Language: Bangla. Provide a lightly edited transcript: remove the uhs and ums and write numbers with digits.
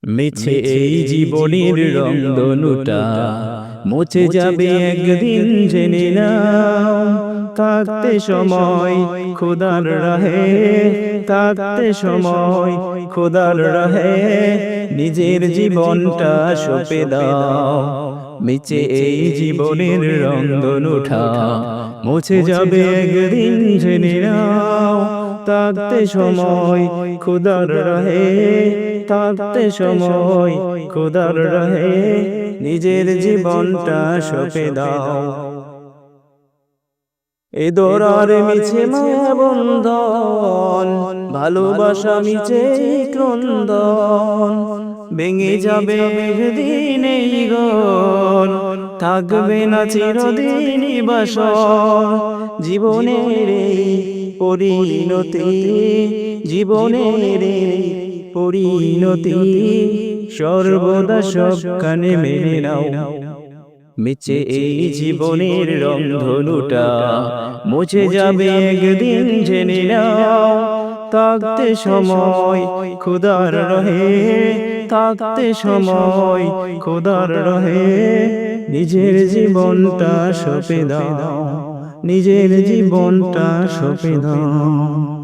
মিছে এই জীবনের রংধনুটা মুছে যাবে একদিন, জেনে নাও। থাকতে সময় খোদার রাহে, থাকতে সময় খোদার রাহে, নিজের জীবনটা সঁপে দাও। মিছে এই জীবনের রংধনুটা মুছে যাবে একদিন, জেনে নাও। থাকতে সময় খোদার রাহে, থাকতে সময় খোদার রাহে, নিজের জীবনটা সঁপে দাও। এ দরার মিছে মায়া বন্ধন, ভালোবাসা মিছে ক্রন্দন, ভেঙে যাবে একদিন এই ঘর, থাকবে না চিরদিনই বাসর। জীবনের এই পরিণতি, জীবনের এই পরিণতি, সর্বদা সব কানে মেনে নাও। মিছে এই জীবনের রংধনুটা মুছে যাবে একদিন, জেনে নাও। থাকতে সময় খোদার রহে, থাকতে সময় খোদার রহে, নিজের জীবনটা সঁপে দাও, নিজের জীবনটা সঁপে দাও।